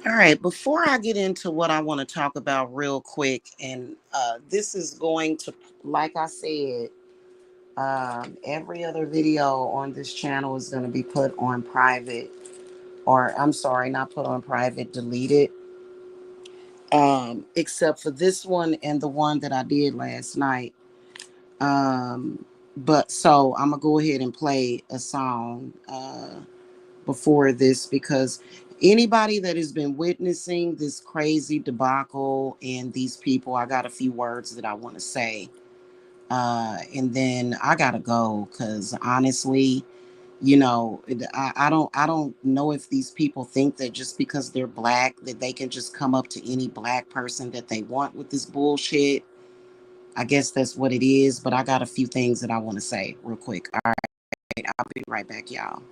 All right, before I get into what I want to talk about real quick, and this is going to, like I said, every other video on this channel is going to be put on private, or I'm sorry, not put on private, deleted, except for this one and the one that I did last night. But so I'm going to go ahead and play a song before this because anybody that has been witnessing this crazy debacle and these people, I got a few words that I want to say. And then I gotta go because honestly, I don't know if these people think that just because they're black that they can just come up to any black person that they want with this bullshit. I guess that's what it is, but I got a few things that I want to say real quick. All right, I'll be right back, y'all.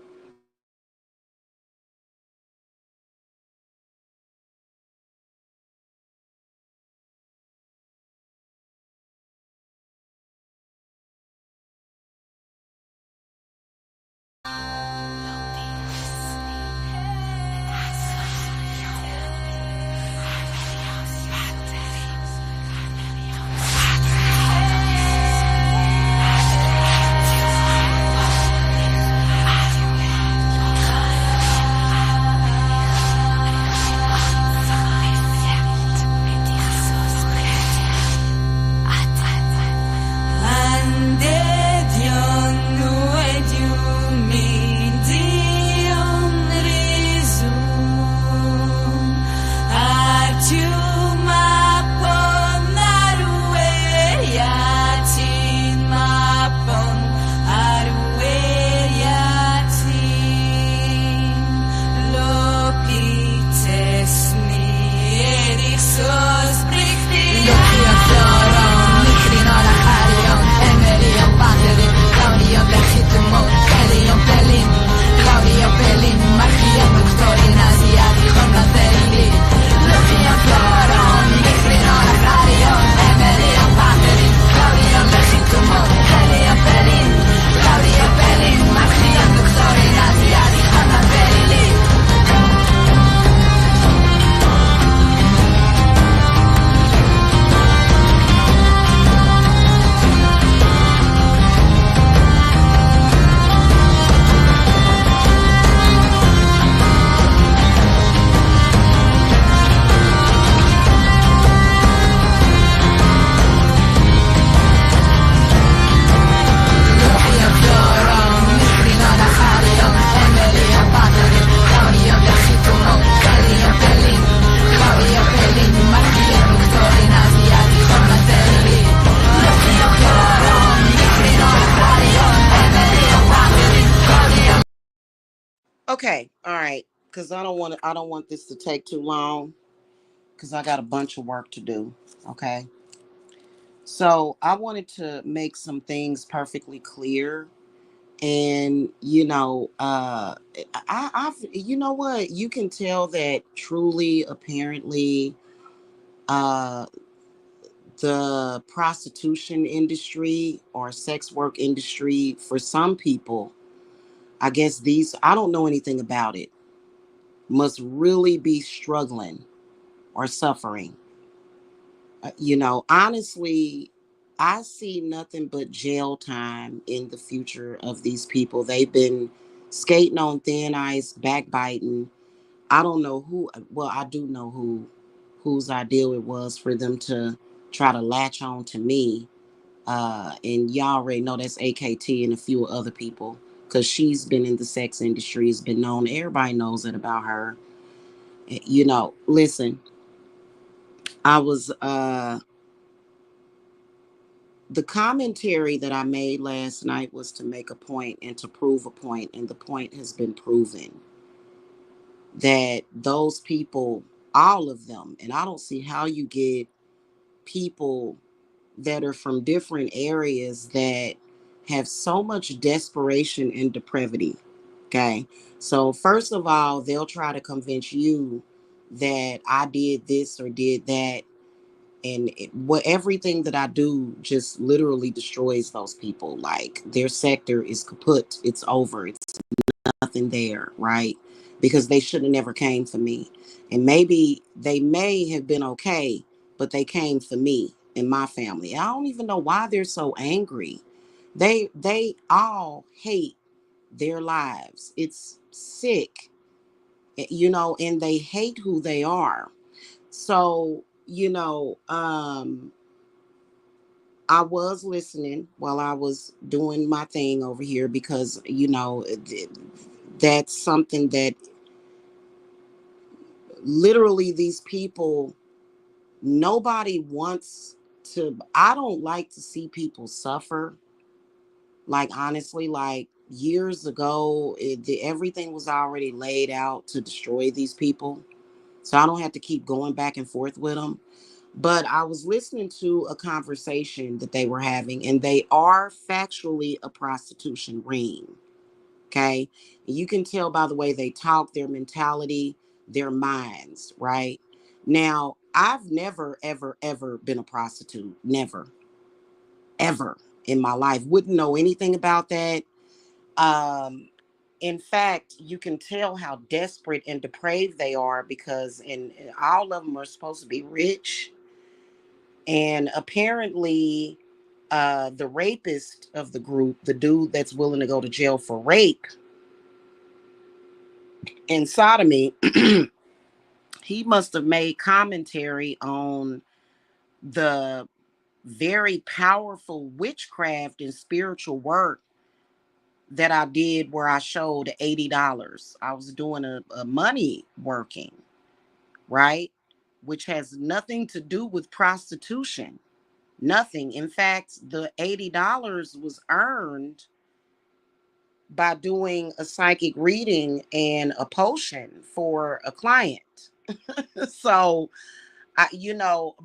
Okay, all right, because I don't want this to take too long because I got a bunch of work to do. Okay, so I wanted to make some things perfectly clear, and you know what, you can tell that truly, apparently, uh, the prostitution industry or sex work industry for some people, I guess these I don't know anything about it, must really be struggling or suffering. Honestly, I see nothing but jail time in the future of these people. They've been skating on thin ice, backbiting. I don't know who, well, I do know whose ideal it was for them to try to latch on to me. And y'all already know that's AKT and a few other people because she's been in the sex industry, has been known. Everybody knows it about her. Listen, I was the commentary that I made last night was to make a point and to prove a point, and the point has been proven that those people, all of them, and I don't see how you get people that are from different areas that have so much desperation and depravity. Okay. So, first of all, they'll try to convince you that I did this or did that, and everything that I do just literally destroys those people. Like their sector is kaput, it's over, it's nothing there, right? because they should have never came for me. And maybe they may have been okay, but they came for me and my family. I don't even know why they're so angry. They all hate their lives. It's sick, and they hate who they are. So, I was listening while I was doing my thing over here because, that's something that literally these people, nobody wants to. I don't like to see people suffer. Like, honestly, like years ago, everything was already laid out to destroy these people. So I don't have to keep going back and forth with them. But I was listening to a conversation that they were having, and they are factually a prostitution ring. Okay. And you can tell by the way they talk, their mentality, their minds, right? Now, I've never, ever, ever been a prostitute. Never, ever in my life. Wouldn't know anything about that. Um, in fact, you can tell how desperate and depraved they are because all of them are supposed to be rich. And apparently, the rapist of the group, the dude that's willing to go to jail for rape and sodomy, he must have made commentary on the very powerful witchcraft and spiritual work that I did where I showed $80. I was doing a money working, right? Which has nothing to do with prostitution. Nothing. In fact, the $80 was earned by doing a psychic reading and a potion for a client. So,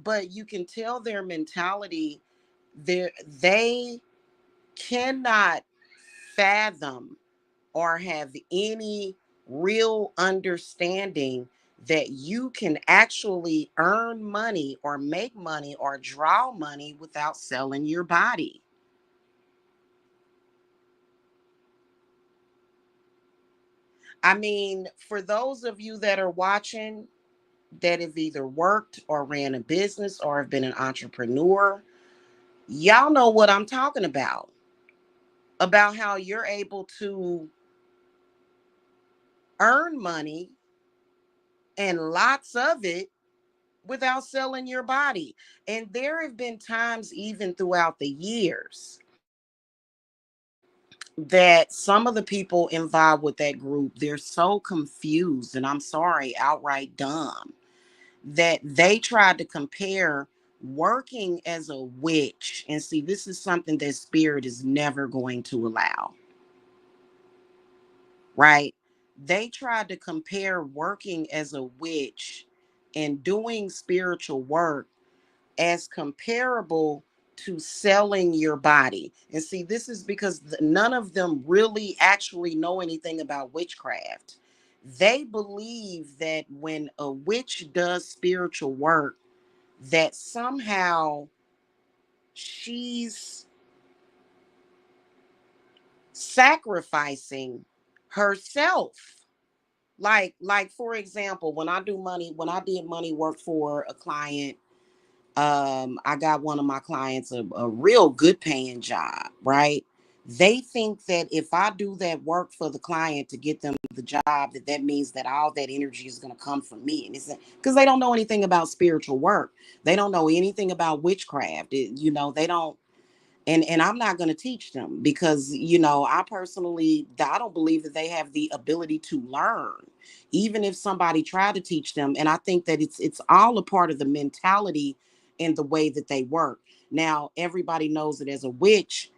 but you can tell their mentality. They cannot fathom or have any real understanding that you can actually earn money or make money or draw money without selling your body. I mean, for those of you that are watching that have either worked or ran a business or have been an entrepreneur, y'all know what I'm talking about how you're able to earn money and lots of it without selling your body. And there have been times, even throughout the years, that some of the people involved with that group, they're so confused, and I'm sorry, outright dumb, that they tried to compare working as a witch. And see, this is something that spirit is never going to allow, right? They tried to compare working as a witch and doing spiritual work as comparable to selling your body. And see, this is because none of them really actually know anything about witchcraft. They believe that when a witch does spiritual work, that somehow she's sacrificing herself. Like for example, when I did money work for a client, I got one of my clients a real good paying job, right? They think that if I do that work for the client to get them the job, that means that all that energy is going to come from me. And it's because they don't know anything about spiritual work. They don't know anything about witchcraft. They don't. And I'm not going to teach them because I don't believe that they have the ability to learn, even if somebody tried to teach them. And I think that it's all a part of the mentality and the way that they work. Now everybody knows that as a witch,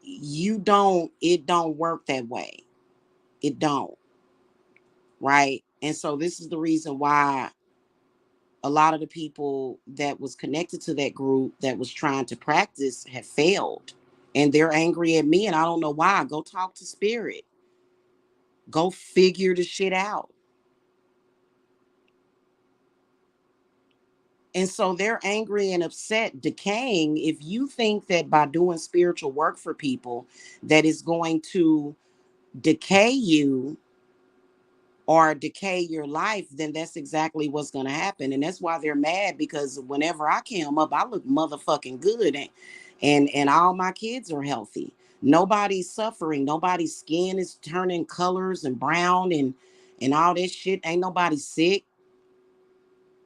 it don't work that way. It don't. Right. And so this is the reason why a lot of the people that was connected to that group that was trying to practice have failed, and they're angry at me, and I don't know why. Go talk to spirit. Go figure the shit out. And so they're angry and upset, decaying. If you think that by doing spiritual work for people that is going to decay you, or decay your life, then that's exactly what's going to happen. And that's why they're mad, because whenever I come up, I look motherfucking good, and all my kids are healthy. Nobody's suffering. Nobody's skin is turning colors and brown and all this shit. Ain't nobody sick.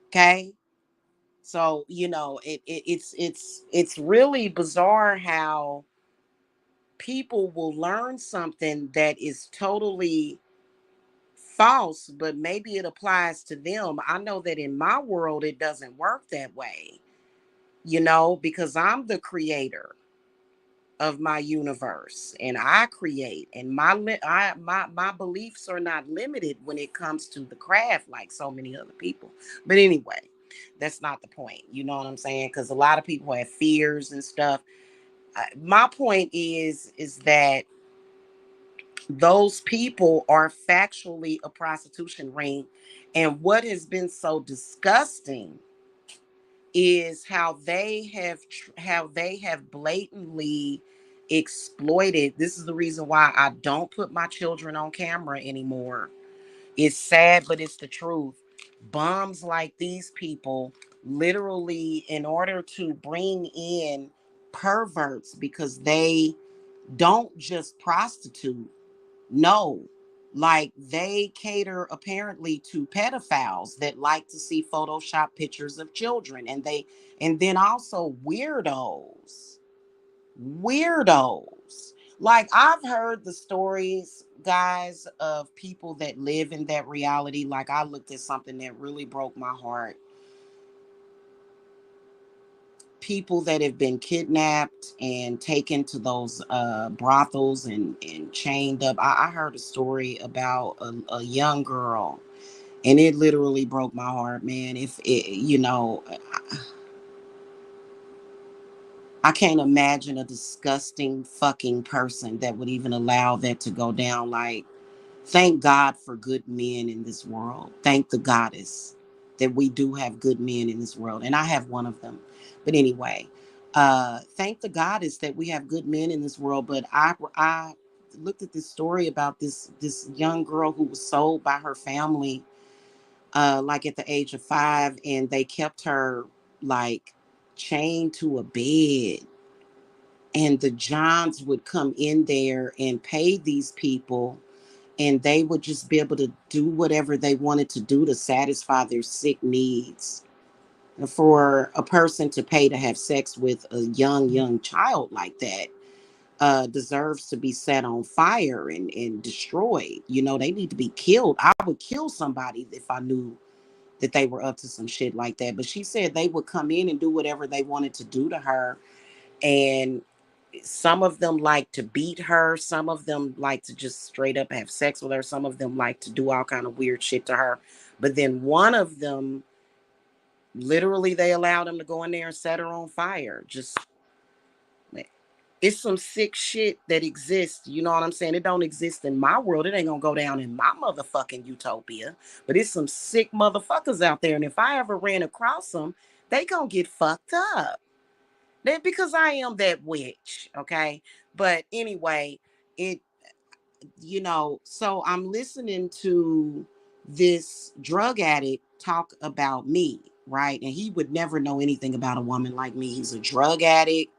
Okay. So, it's really bizarre how people will learn something that is totally false, but maybe it applies to them. I know that in my world, it doesn't work that way, because I'm the creator of my universe, and I create, and my beliefs are not limited when it comes to the craft like so many other people. But anyway, that's not the point. You know what I'm saying? Because a lot of people have fears and stuff. My point is that those people are factually a prostitution ring. And what has been so disgusting is how they have blatantly exploited. This is the reason why I don't put my children on camera anymore. It's sad, but it's the truth. Bums like these people, literally, in order to bring in perverts, because they don't just prostitute. No, like they cater apparently to pedophiles that like to see Photoshop pictures of children, and then also weirdos. Like, I've heard the stories, guys, of people that live in that reality. Like, I looked at something that really broke my heart. People that have been kidnapped and taken to those brothels and chained up. I heard a story about a young girl, and it literally broke my heart, man. If it, I can't imagine a disgusting fucking person that would even allow that to go down. Like, thank God for good men in this world. Thank the goddess that we do have good men in this world. And I have one of them. But anyway, thank the goddess that we have good men in this world. But I looked at this story about this young girl who was sold by her family, like at the age of 5, and they kept her like chained to a bed. And the Johns would come in there and pay these people, and they would just be able to do whatever they wanted to do to satisfy their sick needs. And for a person to pay to have sex with a young child like that, deserves to be set on fire and destroyed. They need to be killed. I would kill somebody if I knew that they were up to some shit like that. But she said they would come in and do whatever they wanted to do to her. And some of them like to beat her, some of them like to just straight up have sex with her, some of them like to do all kind of weird shit to her. But then one of them, literally, they allowed him to go in there and set her on fire. Just, it's some sick shit that exists. You know what I'm saying? It don't exist in my world. It ain't gonna go down in my motherfucking utopia. But it's some sick motherfuckers out there, and if I ever ran across them, they gonna get fucked up. Because I am that witch, okay? But anyway, it, so I'm listening to this drug addict talk about me, right? And he would never know anything about a woman like me. He's a drug addict.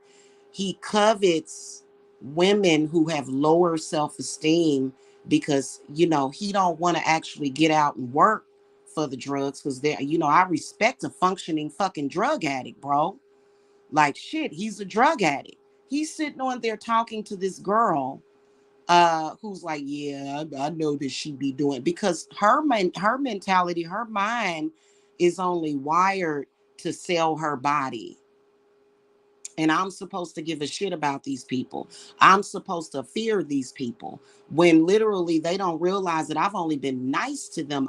He covets women who have lower self-esteem because, he don't want to actually get out and work for the drugs, because I respect a functioning fucking drug addict, bro. Like, shit, he's a drug addict. He's sitting on there talking to this girl, who's like, yeah, I know that she be doing, because her mentality, her mind is only wired to sell her body. And I'm supposed to give a shit about these people. I'm supposed to fear these people, when literally they don't realize that I've only been nice to them.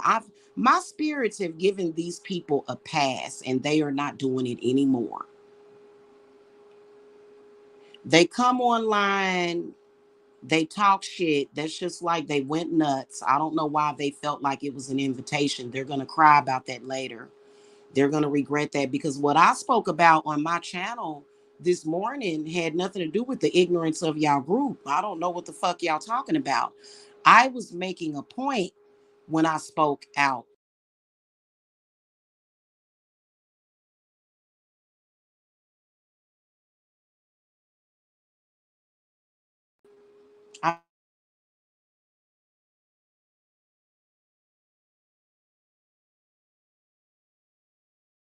My spirits have given these people a pass, and they are not doing it anymore. They come online, they talk shit. That's just like they went nuts. I don't know why they felt like it was an invitation. They're going to cry about that later. They're going to regret that, because what I spoke about on my channel this morning had nothing to do with the ignorance of y'all group. I don't know what the fuck y'all talking about. I was making a point when I spoke out. I'm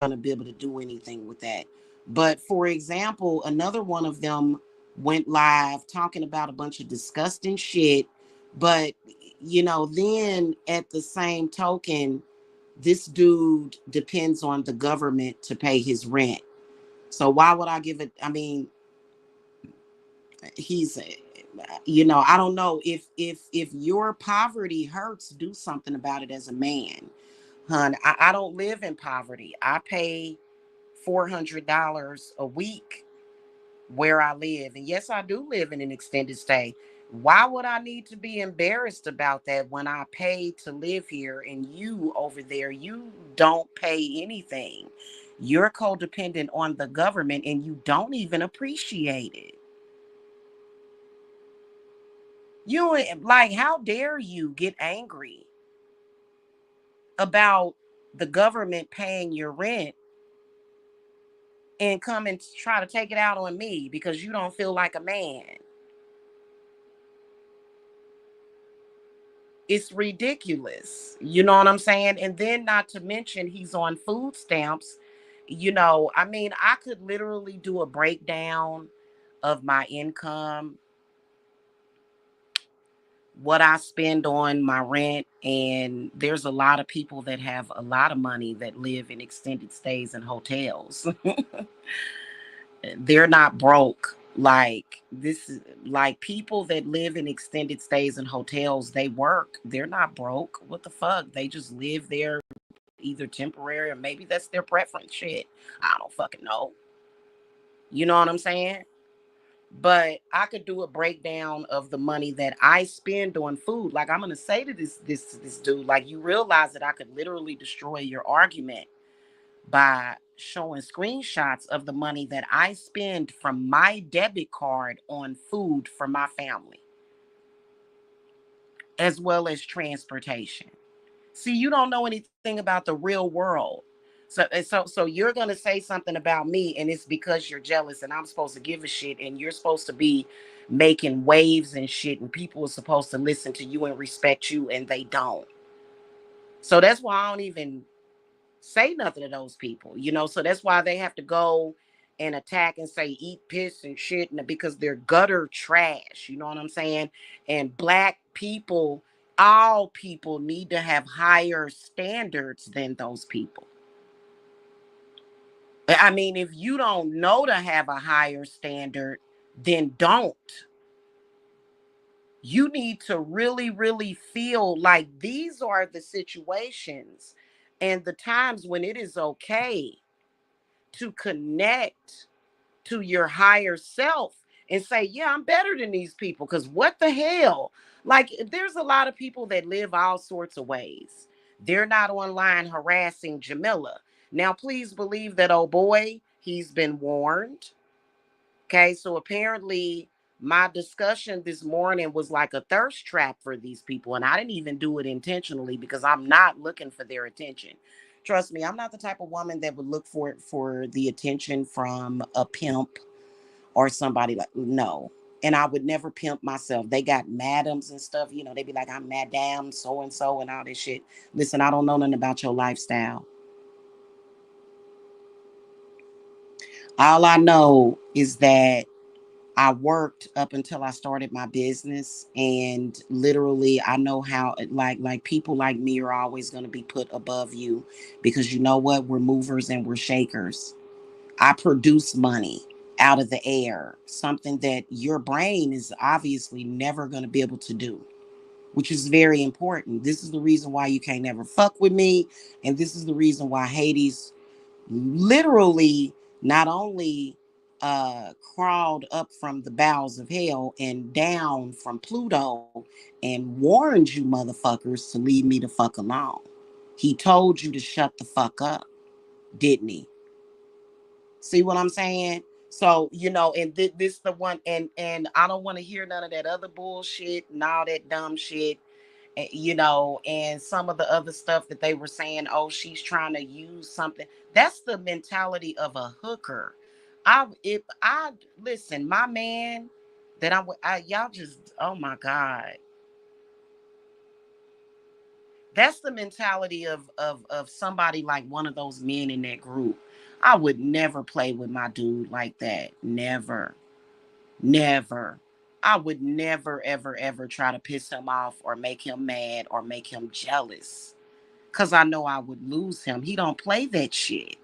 going to be able to do anything with that. But for example, another one of them went live talking about a bunch of disgusting shit. But, then at the same token, this dude depends on the government to pay his rent. So why would I give it? I mean, he's, I don't know, if your poverty hurts, do something about it as a man. Hun, I don't live in poverty. I pay $400 a week where I live. And yes, I do live in an extended stay. Why would I need to be embarrassed about that when I pay to live here and you over there, you don't pay anything? You're codependent on the government and you don't even appreciate it. You like, how dare you get angry about the government paying your rent and come and try to take it out on me because you don't feel like a man? It's ridiculous. You know what I'm saying? And then not to mention he's on food stamps. I mean, I could literally do a breakdown of my income, what I spend on my rent, and there's a lot of people that have a lot of money that live in extended stays and hotels. They're not broke. Like, this is like people that live in extended stays and hotels, they work. They're not broke. What the fuck? They just live there either temporary or maybe that's their preference. Shit. I don't fucking know. You know what I'm saying? But I could do a breakdown of the money that I spend on food. Like, I'm gonna say to this dude, like, you realize that I could literally destroy your argument by showing screenshots of the money that I spend from my debit card on food for my family, as well as transportation. See, you don't know anything about the real world. So you're gonna say something about me, and it's because you're jealous, and I'm supposed to give a shit, and you're supposed to be making waves and shit, and people are supposed to listen to you and respect you, and they don't. So that's why I don't even say nothing to those people, so that's why they have to go and attack and say eat piss and shit, and because they're gutter trash, you know what I'm saying? And black people, all people need to have higher standards than those people. I mean, if you don't know to have a higher standard, then don't. You need to really, really feel like these are the situations and the times when it is okay to connect to your higher self and say, yeah, I'm better than these people. Because what the hell? Like, there's a lot of people that live all sorts of ways. They're not online harassing Jamila. Now, please believe that, oh boy, he's been warned. Okay, so apparently my discussion this morning was like a thirst trap for these people, and I didn't even do it intentionally because I'm not looking for their attention. Trust me, I'm not the type of woman that would look for the attention from a pimp or somebody, like, no. And I would never pimp myself. They got madams and stuff, they be like, I'm madam so and all this shit. Listen, I don't know nothing about your lifestyle. All I know is that I worked up until I started my business, and literally I know how, like people like me are always going to be put above you, because you know what? We're movers and we're shakers. I produce money out of the air, something that your brain is obviously never going to be able to do, which is very important. This is the reason why you can't never fuck with me, and this is the reason why Hades literally not only crawled up from the bowels of hell and down from Pluto and warned you motherfuckers to leave me the fuck alone. He told you to shut the fuck up, didn't he? See what I'm saying? So, and this the one, and I don't want to hear none of that other bullshit and all that dumb shit. you know, and some of the other stuff that they were saying, oh, she's trying to use something. That's the mentality of a hooker. If I listen, my man that y'all just, oh my God. That's the mentality of somebody like one of those men in that group. I would never play with my dude like that. Never. Never. I would never, ever, ever try to piss him off or make him mad or make him jealous. Cause I know I would lose him. He don't play that shit.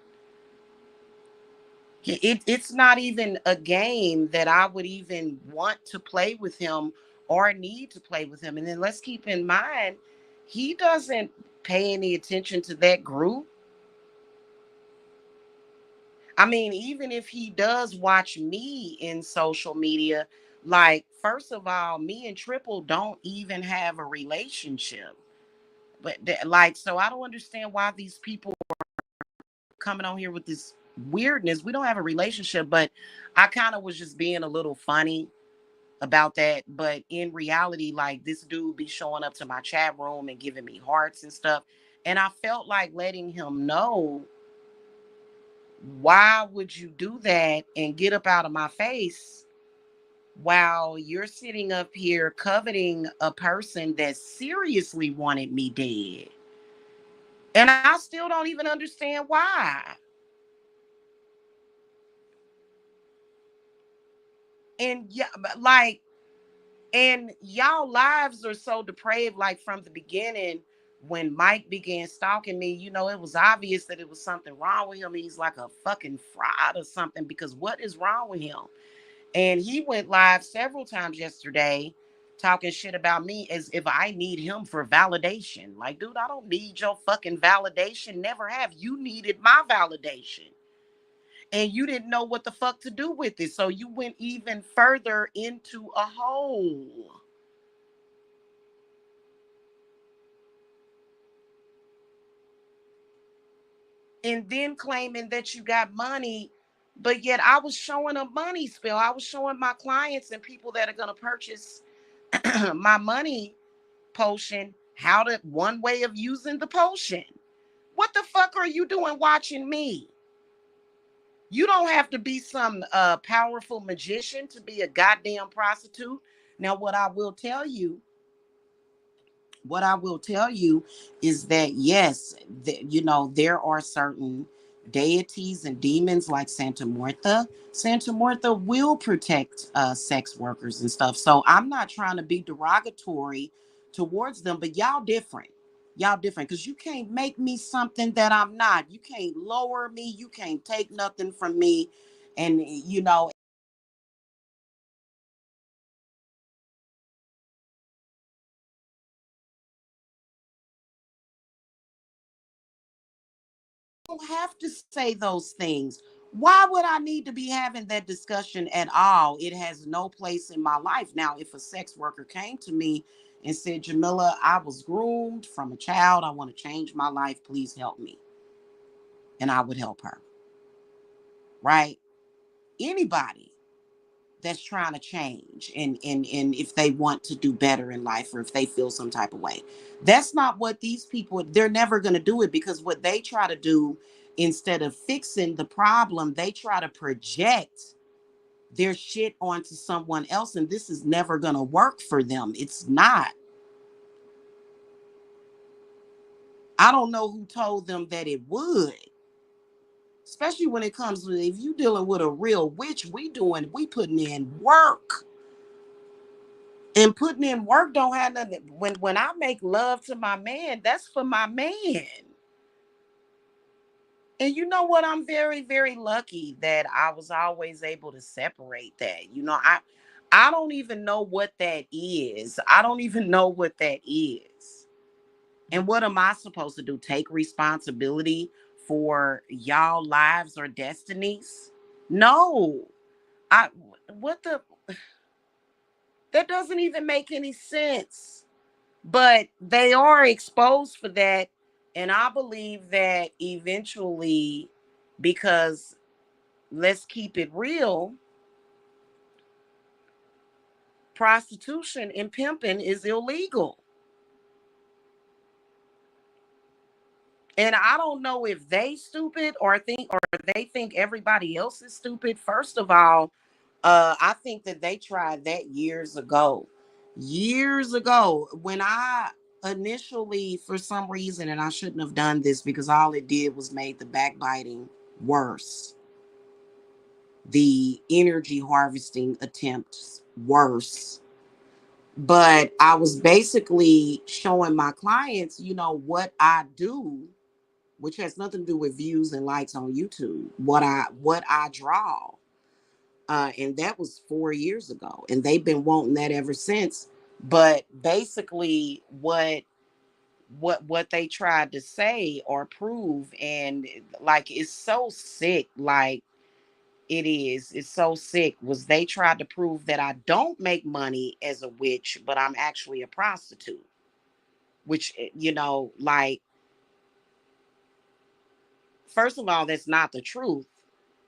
It's not even a game that I would even want to play with him or need to play with him. And then let's keep in mind, he doesn't pay any attention to that group. I mean, even if he does watch me in social media, like, first of all, me and Triple don't even have a relationship. But like, so I don't understand why these people coming on here with this weirdness. We don't have a relationship, but I kind of was just being a little funny about that. But in reality, like, this dude be showing up to my chat room and giving me hearts and stuff. And I felt like letting him know, why would you do that and get up out of my face while you're sitting up here coveting a person that seriously wanted me dead? And I still don't even understand why. And yeah, like, and y'all lives are so depraved. Like, from the beginning, when Mike began stalking me, you know, it was obvious that it was something wrong with him. He's like a fucking fraud or something, because what is wrong with him? And he went live several times yesterday talking shit about me as if I need him for validation. Like, dude, I don't need your fucking validation. Never have. You needed my validation. And you didn't know what the fuck to do with it. So you went even further into a hole. And then claiming that you got money, but yet I was showing a money spill. I was showing my clients and people that are going to purchase my money potion how to, one way of using the potion. What the fuck are you doing watching me? You don't have to be some powerful magician to be a goddamn prostitute. Now, what I will tell you is that, yes, you know, there are certain deities and demons like Santa Muerta. Santa Muerta will protect sex workers and stuff. So I'm not trying to be derogatory towards them, but y'all different. Y'all different, because you can't make me something that I'm not. You can't lower me. You can't take nothing from me. And, you know, don't have to say those things. Why would I need to be having that discussion at all? It has no place in my life. Now, if a sex worker came to me and said, Jamila, I was groomed from a child, I want to change my life, please help me. And I would help her, right? Anybody that's trying to change, and if they want to do better in life, or if they feel some type of way. That's not what these people, they're never going to do it, because what they try to do, instead of fixing the problem, they try to project their shit onto someone else, and this is never going to work for them. It's not. I don't know who told them that it would, especially when it comes to, if you dealing with a real witch, we putting in work. And putting in work don't have nothing. When I make love to my man, that's for my man. And you know what? I'm very, very lucky that I was always able to separate that. You know, I don't even know what that is. I don't even know what that is. And what am I supposed to do? Take responsibility for y'all lives or destinies? No. I what the That doesn't even make any sense. But they are exposed for that. And I believe that eventually, because let's keep it real, prostitution and pimping is illegal. And I don't know if they stupid or they think everybody else is stupid. First of all, I think that they tried that years ago. Years ago, when I initially, for some reason, and I shouldn't have done this because all it did was made the backbiting worse, the energy harvesting attempts worse. But I was basically showing my clients, what I do, which has nothing to do with views and likes on YouTube, what I draw. And that was 4 years ago. And they've been wanting that ever since. But basically what they tried to say or prove, and like it's so sick, like it's so sick, was they tried to prove that I don't make money as a witch, but I'm actually a prostitute. Which, like, first of all, that's not the truth.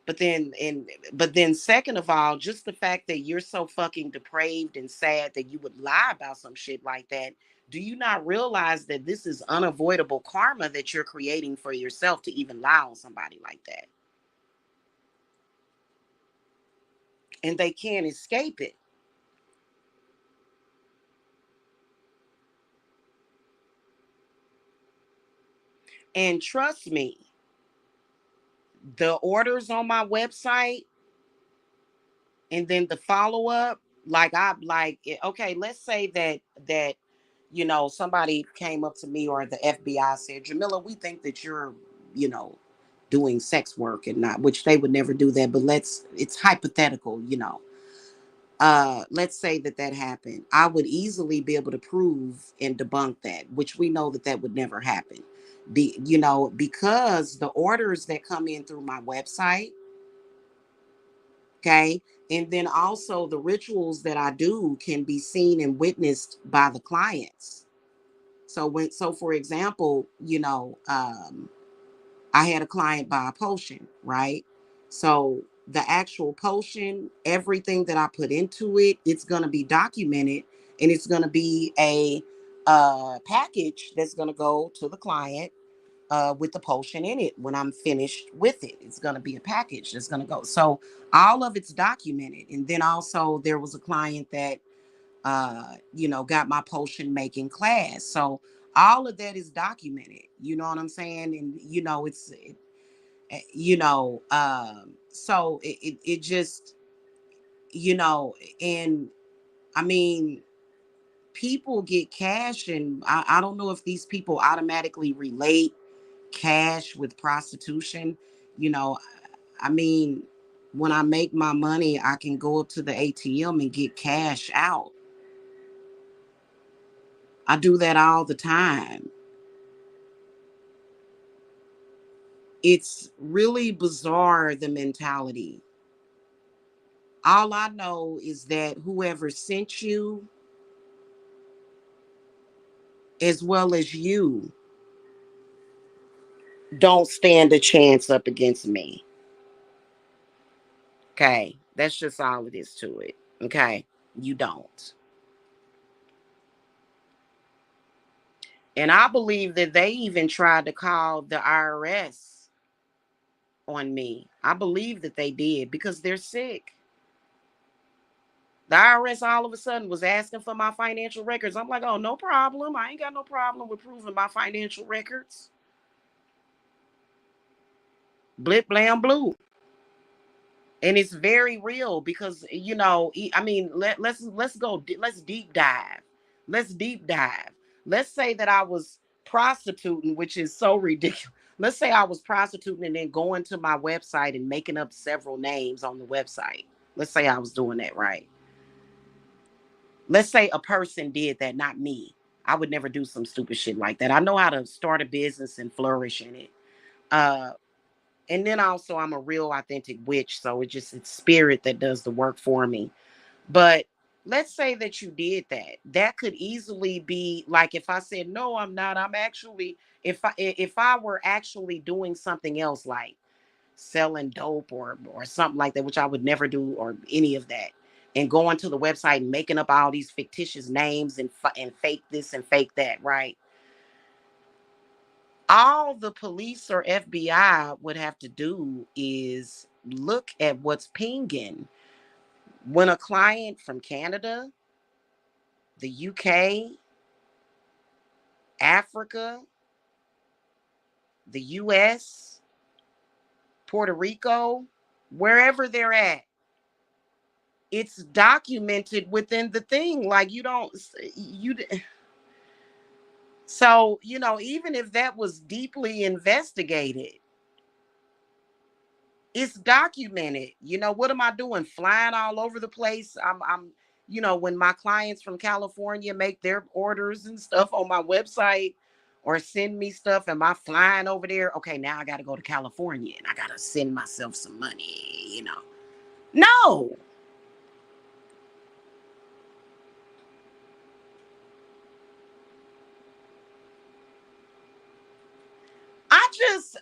But then second of all, just the fact that you're so fucking depraved and sad that you would lie about some shit like that, do you not realize that this is unavoidable karma that you're creating for yourself to even lie on somebody like that? And they can't escape it. And trust me, the orders on my website and then the follow up, like okay, let's say that somebody came up to me or the FBI said, Jamila, we think that you're, you know, doing sex work and not, which they would never do that, but it's hypothetical, let's say that happened. I would easily be able to prove and debunk that, which we know that would never happen. Because the orders that come in through my website, okay, and then also the rituals that I do can be seen and witnessed by the clients. So for example, I had a client buy a potion, right? So the actual potion, everything that I put into it, it's going to be documented, and it's going to be a package that's going to go to the client with the potion in it. When I'm finished with it, it's going to be a package that's going to go. So all of it's documented. And then also there was a client that got my potion making class. So all of that is documented. You know what I'm saying? And so it just, and I mean, people get cash, and I don't know if these people automatically relate cash with prostitution. You know, I mean, when I make my money, I can go up to the ATM and get cash out. I do that all the time. It's really bizarre, the mentality. All I know is that whoever sent you, as well as you, don't stand a chance up against me. Okay. That's just all it is to it. Okay. You don't. And I believe that they even tried to call the IRS on me. I believe that they did because they're sick. The IRS all of a sudden was asking for my financial records. I'm like, oh, no problem. I ain't got no problem with proving my financial records. Blip, blam, blue. And it's very real because, I mean, let's go, let's deep dive. Let's deep dive. Let's say that I was prostituting, which is so ridiculous. Let's say I was prostituting and then going to my website and making up several names on the website. Let's say I was doing that, right? Let's say a person did that, not me. I would never do some stupid shit like that. I know how to start a business and flourish in it. Uh, and then also I'm a real authentic witch, so it's spirit that does the work for me. But let's say that you did that. That could easily be like if I said, no, I'm not. I'm actually, if I were actually doing something else like selling dope or something like that, which I would never do, or any of that, and going to the website and making up all these fictitious names and fake this and fake that, right? All the police or FBI would have to do is look at what's pinging. When a client from Canada, the UK, Africa, the US, Puerto Rico, wherever they're at, it's documented within the thing. Like you don't, you, so, even if that was deeply investigated, it's documented. What am I doing? Flying all over the place. When my clients from California make their orders and stuff on my website or send me stuff, am I flying over there? Okay, now I got to go to California and I got to send myself some money. No.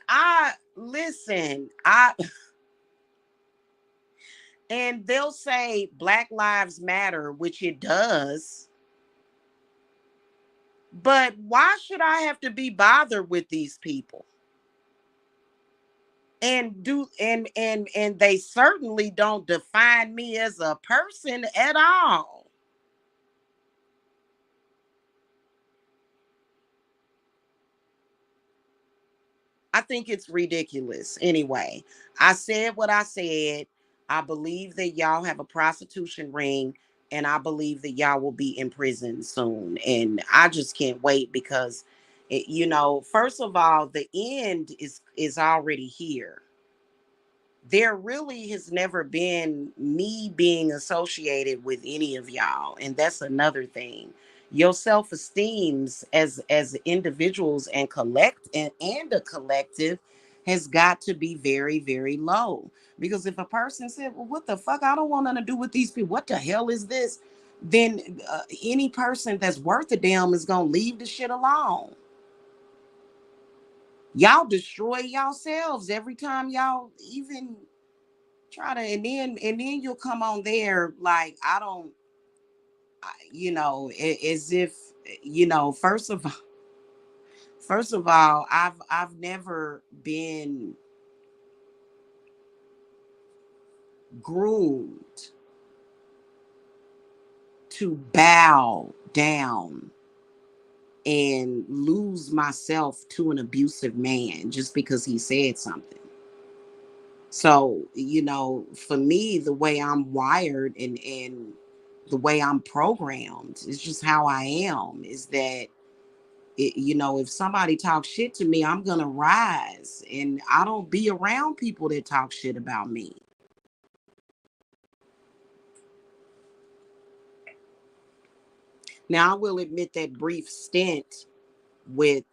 I listen, and they'll say Black Lives Matter, which it does. But why should I have to be bothered with these people? And they certainly don't define me as a person at all. I think it's ridiculous. Anyway, I said what I said. I believe that y'all have a prostitution ring, and I believe that y'all will be in prison soon. And I just can't wait because, first of all, the end is already here. There really has never been me being associated with any of y'all, and that's another thing. Your self-esteems as individuals and a collective has got to be very, very low. Because if a person said, well, what the fuck, I don't want nothing to do with these people, what the hell is this, then any person that's worth a damn is gonna leave the shit alone. Y'all destroy yourselves every time y'all even try to, and then you'll come on there like I don't, as if, first of all, I've never been groomed to bow down and lose myself to an abusive man just because he said something. So, for me, the way I'm wired and the way I'm programmed is just how I am, is that, if somebody talks shit to me, I'm going to rise, and I don't be around people that talk shit about me. Now, I will admit that brief stint with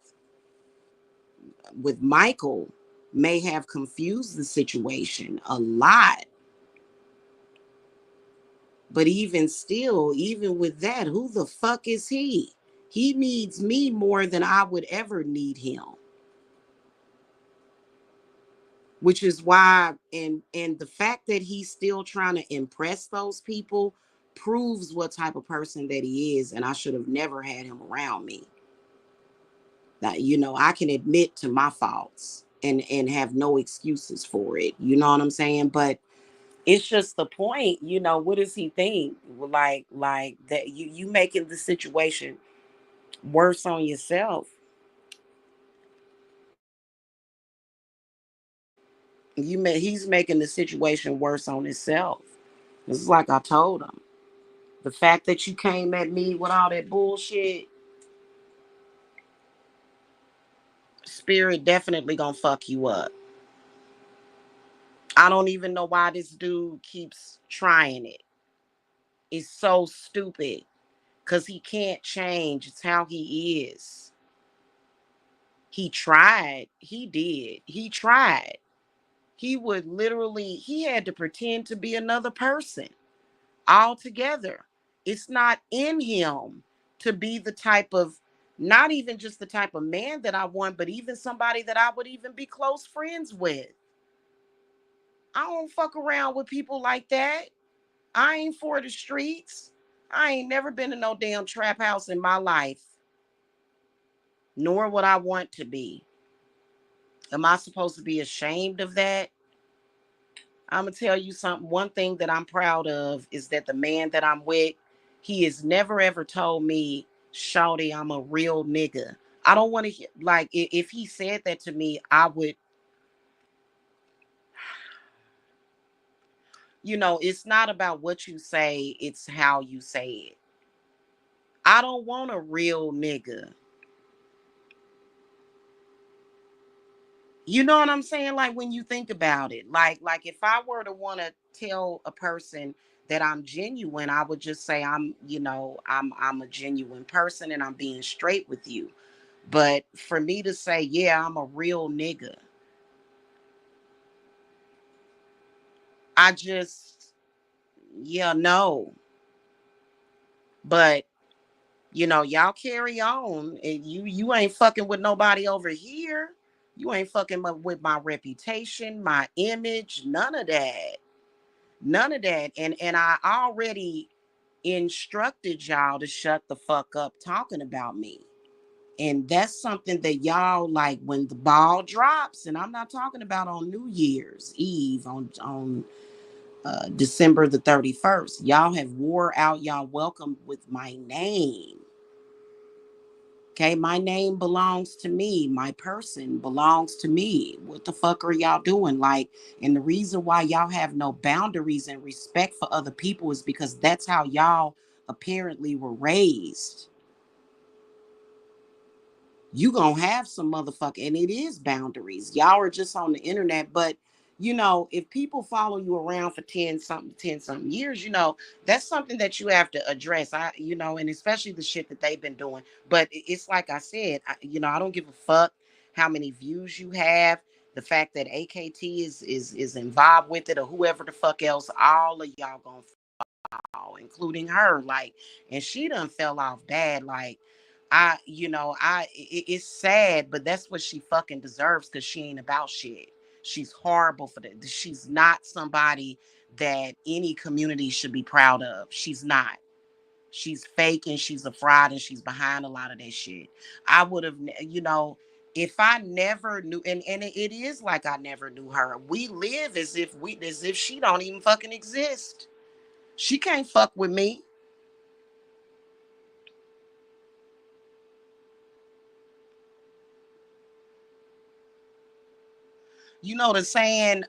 Michael may have confused the situation a lot. But even still, even with that, who the fuck is he? He needs me more than I would ever need him. Which is why, and the fact that he's still trying to impress those people proves what type of person that he is, and I should have never had him around me. That, I can admit to my faults and have no excuses for it. You know what I'm saying? But it's just the point, what does he think? Like that you making the situation worse on yourself. He's making the situation worse on himself. This is like I told him. The fact that you came at me with all that bullshit, spirit definitely gonna fuck you up. I don't even know why this dude keeps trying it. It's so stupid because he can't change. It's how he is. He tried. He did. He tried. He had to pretend to be another person altogether. It's not in him to be the type of, not even just the type of man that I want, but even somebody that I would even be close friends with. I don't fuck around with people like that. I ain't for the streets. I ain't never been in no damn trap house in my life, nor would I want to be. Am I supposed to be ashamed of that? I'm gonna tell you something. One thing that I'm proud of is that the man that I'm with, he has never ever told me, "Shawty, I'm a real nigga." I don't want to hear like if he said that to me, I would, it's not about what you say, it's how you say it. I don't want a real nigga. You know what I'm saying? Like when you think about it, like if I were to want to tell a person that I'm genuine, I would just say I'm a genuine person and I'm being straight with you. But for me to say, yeah, I'm a real nigga, I just, yeah, no. But y'all carry on, and you ain't fucking with nobody over here. You ain't fucking with my reputation, my image, none of that. None of that. And I already instructed y'all to shut the fuck up talking about me. And that's something that y'all like when the ball drops, and I'm not talking about on New Year's Eve on December the 31st. Y'all have wore out y'all welcome with my name. Okay, my name belongs to me. My person belongs to me. What the fuck are y'all doing? Like, and the reason why y'all have no boundaries and respect for other people is because that's how y'all apparently were raised. You gonna have some motherfucker, and it is boundaries. Y'all are just on the internet, but if people follow you around for 10 something years, that's something that you have to address. And especially the shit that they've been doing. But it's like I said, I don't give a fuck how many views you have. The fact that AKT is involved with it, or whoever the fuck else, all of y'all gonna including her. Like, and she done fell off bad. Like, it's sad, but that's what she fucking deserves because she ain't about shit. She's horrible for that. She's not somebody that any community should be proud of. She's not. She's fake and she's a fraud and she's behind a lot of that shit. I would have, if I never knew, and it is like I never knew her. We live as if she don't even fucking exist. She can't fuck with me. You know the saying,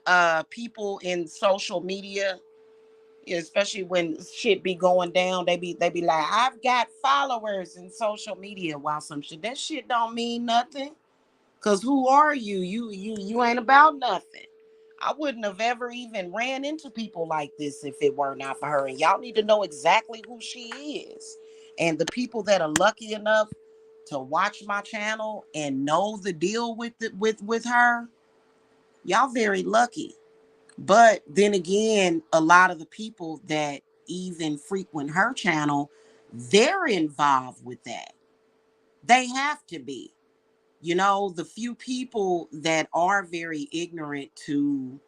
people in social media, especially when shit be going down, they be like, I've got followers in social media, while some shit that shit don't mean nothing. Cause who are you? You ain't about nothing. I wouldn't have ever even ran into people like this if it were not for her. And y'all need to know exactly who she is. And the people that are lucky enough to watch my channel and know the deal with her, y'all very lucky. But then again, a lot of the people that even frequent her channel, they're involved with that. They have to be. The few people that are very ignorant to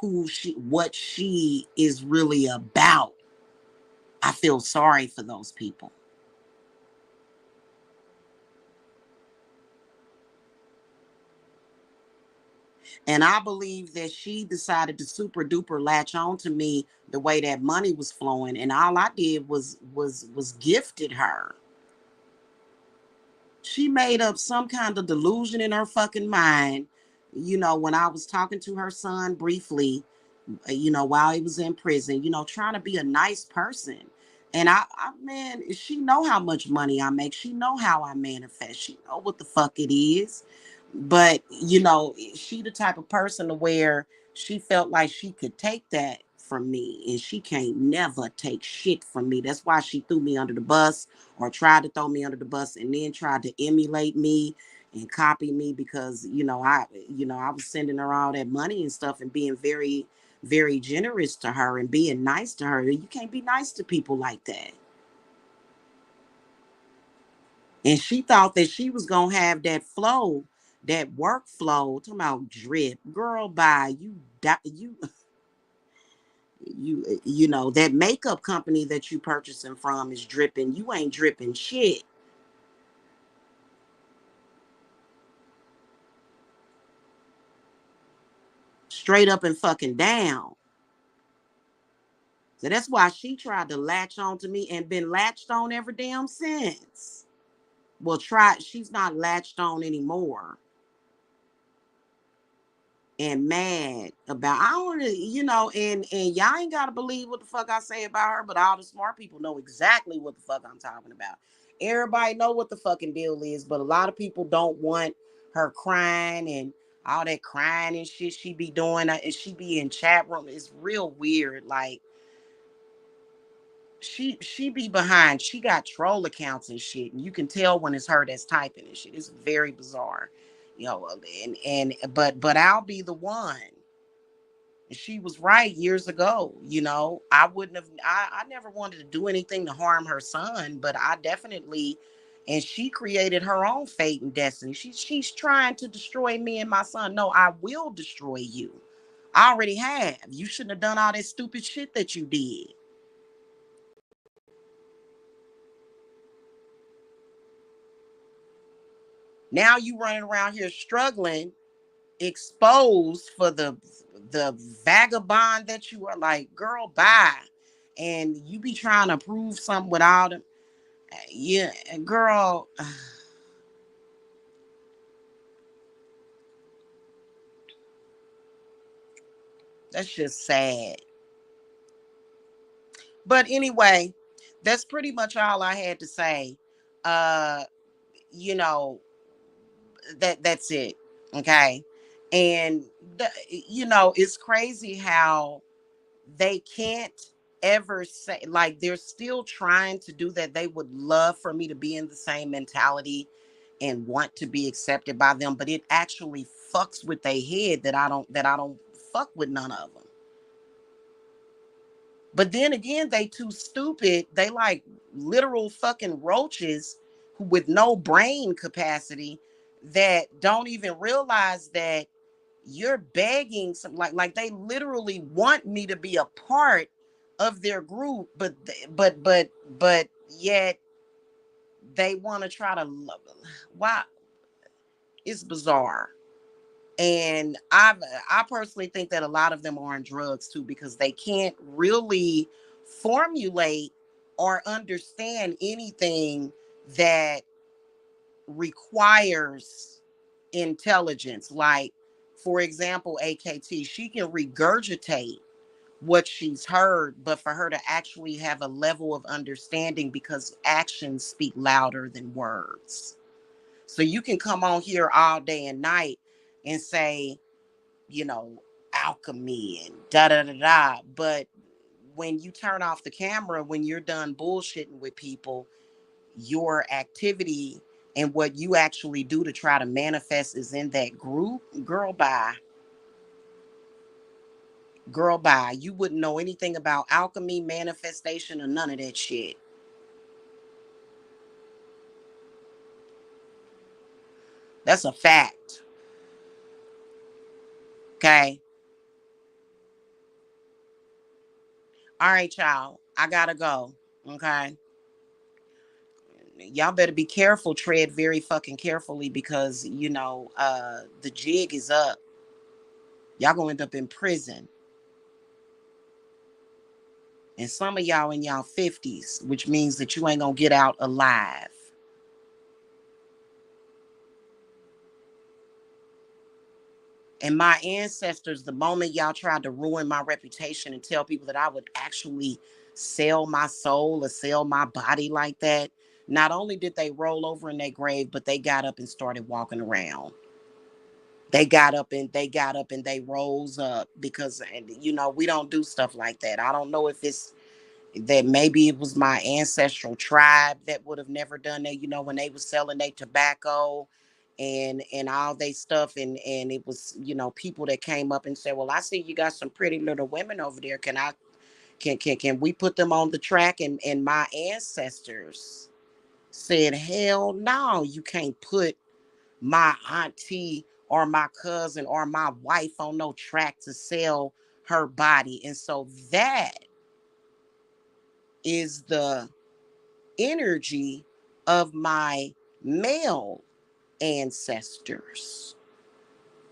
what she is really about, I feel sorry for those people. And I believe that she decided to super duper latch on to me the way that money was flowing. And all I did was gifted her. She made up some kind of delusion in her fucking mind. When I was talking to her son briefly, while he was in prison, trying to be a nice person. And man, she know how much money I make. She know how I manifest. She know what the fuck it is. But, she the type of person to where she felt like she could take that from me, and she can't never take shit from me. That's why she threw me under the bus, or tried to throw me under the bus, and then tried to emulate me and copy me because, I was sending her all that money and stuff and being very, very generous to her and being nice to her. You can't be nice to people like that. And she thought that she was gonna have that flow, that workflow. Talking about drip, girl. Bye. That makeup company that you purchasing from is dripping. You ain't dripping shit. straight up and fucking down. So that's why she tried to latch on to me and been latched on ever damn since. Well, she's not latched on anymore. And mad about, I don't really, and y'all ain't gotta believe what the fuck I say about her, but all the smart people know exactly what the fuck I'm talking about. Everybody know what the fucking deal is, but a lot of people don't want her crying and all that crying and shit she be doing, and she be in chat room. It's real weird. Like, she be behind, she got troll accounts and shit, and you can tell when it's her that's typing and shit. It's very bizarre, but I'll be the one. She was right years ago. I wouldn't have, I never wanted to do anything to harm her son, but I definitely, and she created her own fate and destiny. She's trying to destroy me and my son. No, I will destroy you. I already have. You shouldn't have done all that stupid shit that you did. Now you running around here struggling, exposed for the vagabond that you are. Like, girl, bye. And you be trying to prove something with all them. Yeah, girl, that's just sad. But anyway, that's pretty much all I had to say. Uh, you know, that's it. Okay. And it's crazy how they can't ever say, like, they're still trying to do that. They would love for me to be in the same mentality and want to be accepted by them, but it actually fucks with their head that I don't fuck with none of them. But then again, they too stupid. They like literal fucking roaches with no brain capacity, that don't even realize that you're begging some, like they literally want me to be a part of their group, but yet they want to try to love. Why? It's bizarre. And I personally think that a lot of them are on drugs too, because they can't really formulate or understand anything that requires intelligence. Like, for example, AKT, she can regurgitate what she's heard, but for her to actually have a level of understanding, because actions speak louder than words. So you can come on here all day and night and say, you know, alchemy and da da da da. But when you turn off the camera, when you're done bullshitting with people, your activity and what you actually do to try to manifest is in that group. Girl, bye. Girl, bye. You wouldn't know anything about alchemy, manifestation, or none of that shit. That's a fact. Okay. All right, y'all. I gotta go. Okay. Y'all better be careful, tread very fucking carefully, because the jig is up. Y'all gonna end up in prison. And some of y'all in y'all 50s, which means that you ain't gonna get out alive. And my ancestors, the moment y'all tried to ruin my reputation and tell people that I would actually sell my soul or sell my body like that, not only did they roll over in their grave, but they got up and started walking around. They got up and they rose up, because we don't do stuff like that. I don't know if it's that maybe it was my ancestral tribe that would have never done that, when they was selling their tobacco and all they stuff, and it was, people that came up and said, well, I see you got some pretty little women over there. Can we put them on the track? And my ancestors said, hell no, you can't put my auntie or my cousin or my wife on no track to sell her body. And so that is the energy of my male ancestors.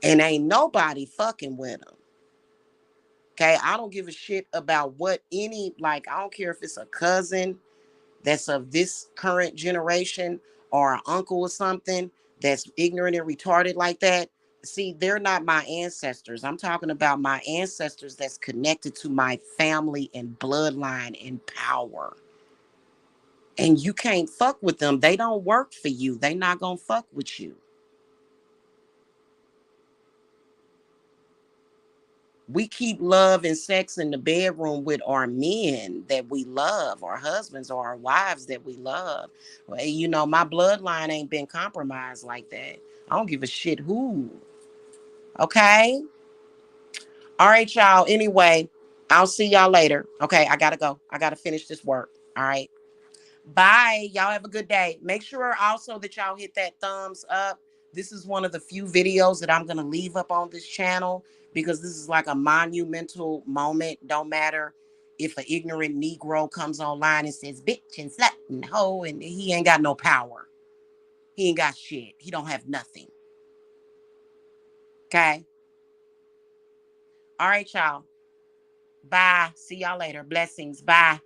And ain't nobody fucking with them. Okay, I don't give a shit about what any, like, I don't care if it's a cousin that's of this current generation or an uncle or something that's ignorant and retarded like that. See, they're not my ancestors. I'm talking about my ancestors that's connected to my family and bloodline and power. And you can't fuck with them. They don't work for you. They not gonna fuck with you. We keep love and sex in the bedroom with our men that we love, our husbands or our wives that we love. Well, you know, my bloodline ain't been compromised like that. I don't give a shit who. Okay. All right, y'all. Anyway, I'll see y'all later. Okay. I gotta go. I gotta finish this work. All right. Bye. Y'all have a good day. Make sure also that y'all hit that thumbs up. This is one of the few videos that I'm going to leave up on this channel because this is like a monumental moment. Don't matter if an ignorant Negro comes online and says bitch and slut and hoe, and he ain't got no power. He ain't got shit. He don't have nothing. Okay. All right, y'all. Bye. See y'all later. Blessings. Bye.